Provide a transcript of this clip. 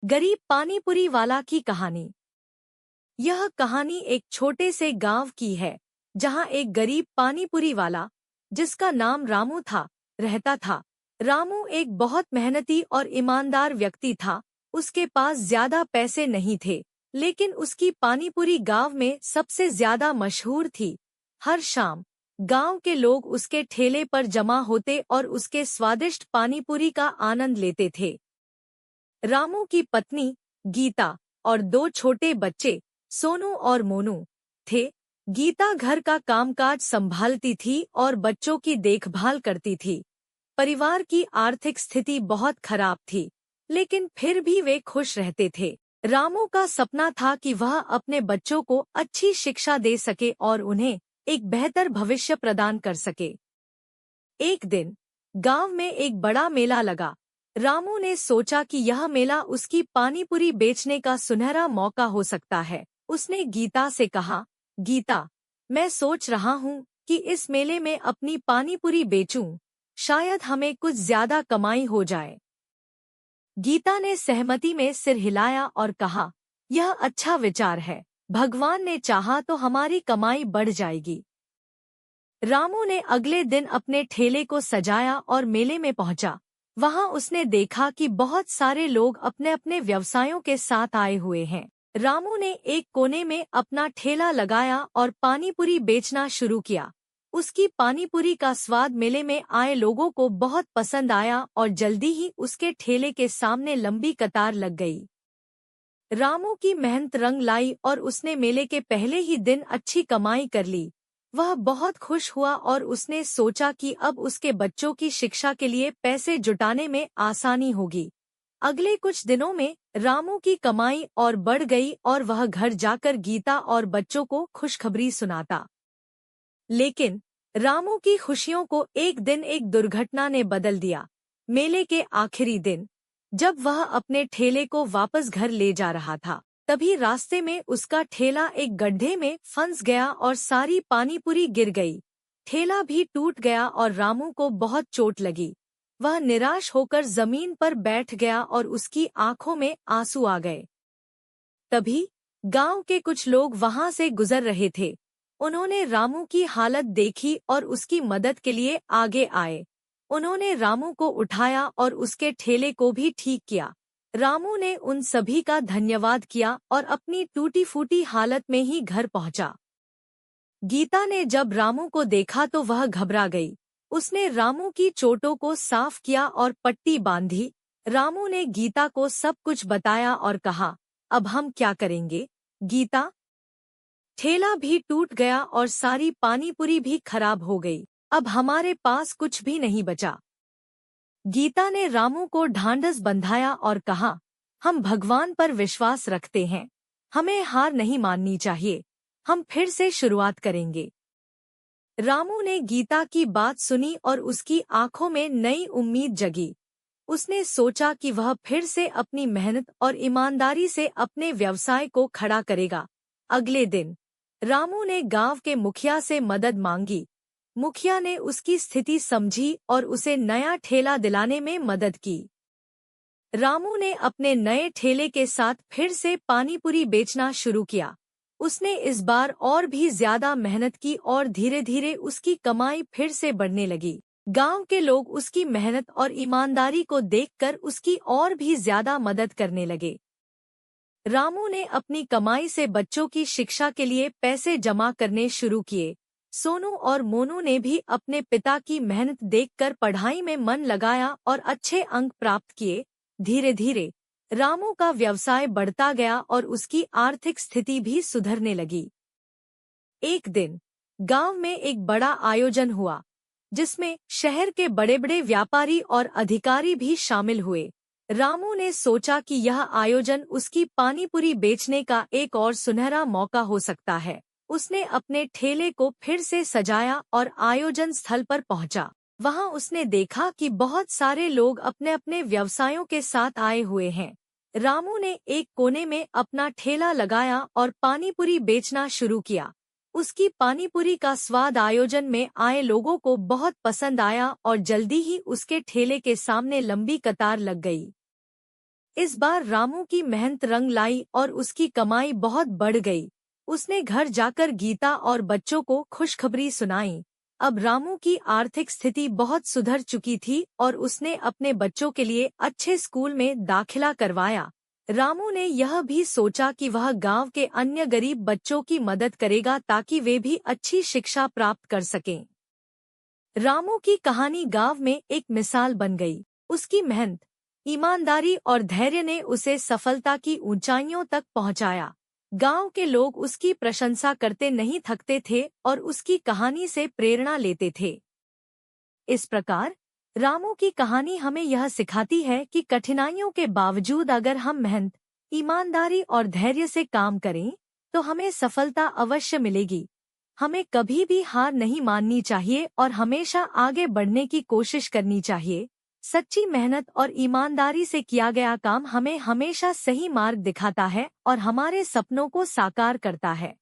गरीब पानीपुरी वाला की कहानी। यह कहानी एक छोटे से गांव की है, जहां एक गरीब पानीपुरी वाला, जिसका नाम रामू था, रहता था। रामू एक बहुत मेहनती और ईमानदार व्यक्ति था। उसके पास ज्यादा पैसे नहीं थे, लेकिन उसकी पानीपुरी गांव में सबसे ज्यादा मशहूर थी। हर शाम गांव के लोग उसके ठेले पर जमा होते और उसके स्वादिष्ट पानीपुरी का आनंद लेते थे। रामू की पत्नी गीता और दो छोटे बच्चे सोनू और मोनू थे। गीता घर का कामकाज संभालती थी और बच्चों की देखभाल करती थी। परिवार की आर्थिक स्थिति बहुत खराब थी, लेकिन फिर भी वे खुश रहते थे। रामू का सपना था कि वह अपने बच्चों को अच्छी शिक्षा दे सके और उन्हें एक बेहतर भविष्य प्रदान कर सके। एक दिन गांव में एक बड़ा मेला लगा। रामू ने सोचा कि यह मेला उसकी पानीपुरी बेचने का सुनहरा मौका हो सकता है। उसने गीता से कहा, गीता, मैं सोच रहा हूँ कि इस मेले में अपनी पानीपुरी बेचूं। शायद हमें कुछ ज्यादा कमाई हो जाए। गीता ने सहमति में सिर हिलाया और कहा, यह अच्छा विचार है। भगवान ने चाहा तो हमारी कमाई बढ़ जाएगी। रामू ने अगले दिन अपने ठेले को सजाया और मेले में पहुंचा। वहां उसने देखा कि बहुत सारे लोग अपने अपने व्यवसायों के साथ आए हुए हैं। रामू ने एक कोने में अपना ठेला लगाया और पानीपुरी बेचना शुरू किया। उसकी पानीपुरी का स्वाद मेले में आए लोगों को बहुत पसंद आया और जल्दी ही उसके ठेले के सामने लंबी कतार लग गई। रामू की मेहनत रंग लाई और उसने मेले के पहले ही दिन अच्छी कमाई कर ली। वह बहुत खुश हुआ और उसने सोचा कि अब उसके बच्चों की शिक्षा के लिए पैसे जुटाने में आसानी होगी। अगले कुछ दिनों में रामू की कमाई और बढ़ गई और वह घर जाकर गीता और बच्चों को खुशखबरी सुनाता। लेकिन रामू की खुशियों को एक दिन एक दुर्घटना ने बदल दिया। मेले के आखिरी दिन, जब वह अपने ठेले को वापस घर ले जा रहा था, तभी रास्ते में उसका ठेला एक गड्ढे में फंस गया और सारी पानीपुरी गिर गई। ठेला भी टूट गया और रामू को बहुत चोट लगी। वह निराश होकर जमीन पर बैठ गया और उसकी आंखों में आंसू आ गए। तभी गांव के कुछ लोग वहां से गुजर रहे थे। उन्होंने रामू की हालत देखी और उसकी मदद के लिए आगे आए। उन्होंने रामू को उठाया और उसके ठेले को भी ठीक किया। रामू ने उन सभी का धन्यवाद किया और अपनी टूटी फूटी हालत में ही घर पहुंचा। गीता ने जब रामू को देखा तो वह घबरा गई। उसने रामू की चोटों को साफ किया और पट्टी बांधी। रामू ने गीता को सब कुछ बताया और कहा, अब हम क्या करेंगे गीता? ठेला भी टूट गया और सारी पानीपुरी भी खराब हो गई। अब हमारे पास कुछ भी नहीं बचा। गीता ने रामू को ढांढस बंधाया और कहा, हम भगवान पर विश्वास रखते हैं। हमें हार नहीं माननी चाहिए। हम फिर से शुरुआत करेंगे। रामू ने गीता की बात सुनी और उसकी आंखों में नई उम्मीद जगी। उसने सोचा कि वह फिर से अपनी मेहनत और ईमानदारी से अपने व्यवसाय को खड़ा करेगा। अगले दिन रामू ने गांव के मुखिया से मदद मांगी। मुखिया ने उसकी स्थिति समझी और उसे नया ठेला दिलाने में मदद की। रामू ने अपने नए ठेले के साथ फिर से पानीपुरी बेचना शुरू किया। उसने इस बार और भी ज्यादा मेहनत की और धीरे धीरे उसकी कमाई फिर से बढ़ने लगी। गांव के लोग उसकी मेहनत और ईमानदारी को देखकर उसकी और भी ज्यादा मदद करने लगे। रामू ने अपनी कमाई से बच्चों की शिक्षा के लिए पैसे जमा करने शुरू किए। सोनू और मोनू ने भी अपने पिता की मेहनत देखकर पढ़ाई में मन लगाया और अच्छे अंक प्राप्त किए। धीरे धीरे रामू का व्यवसाय बढ़ता गया और उसकी आर्थिक स्थिति भी सुधरने लगी। एक दिन गांव में एक बड़ा आयोजन हुआ, जिसमें शहर के बड़े बड़े व्यापारी और अधिकारी भी शामिल हुए। रामू ने सोचा कि यह आयोजन उसकी पानीपुरी बेचने का एक और सुनहरा मौका हो सकता है। उसने अपने ठेले को फिर से सजाया और आयोजन स्थल पर पहुंचा। वहां उसने देखा कि बहुत सारे लोग अपने अपने व्यवसायों के साथ आए हुए हैं। रामू ने एक कोने में अपना ठेला लगाया और पानीपुरी बेचना शुरू किया। उसकी पानीपुरी का स्वाद आयोजन में आए लोगों को बहुत पसंद आया और जल्दी ही उसके ठेले के सामने लंबी कतार लग गई। इस बार रामू की मेहनत रंग लाई और उसकी कमाई बहुत बढ़ गई। उसने घर जाकर गीता और बच्चों को खुशखबरी सुनाई। अब रामू की आर्थिक स्थिति बहुत सुधर चुकी थी और उसने अपने बच्चों के लिए अच्छे स्कूल में दाखिला करवाया। रामू ने यह भी सोचा कि वह गांव के अन्य गरीब बच्चों की मदद करेगा ताकि वे भी अच्छी शिक्षा प्राप्त कर सकें। रामू की कहानी गांव में एक मिसाल बन गई। उसकी मेहनत, ईमानदारी और धैर्य ने उसे सफलता की ऊंचाइयों तक पहुंचाया। गांव के लोग उसकी प्रशंसा करते नहीं थकते थे और उसकी कहानी से प्रेरणा लेते थे। इस प्रकार रामू की कहानी हमें यह सिखाती है कि कठिनाइयों के बावजूद अगर हम मेहनत, ईमानदारी और धैर्य से काम करें तो हमें सफलता अवश्य मिलेगी। हमें कभी भी हार नहीं माननी चाहिए और हमेशा आगे बढ़ने की कोशिश करनी चाहिए। सच्ची मेहनत और ईमानदारी से किया गया काम हमें हमेशा सही मार्ग दिखाता है और हमारे सपनों को साकार करता है।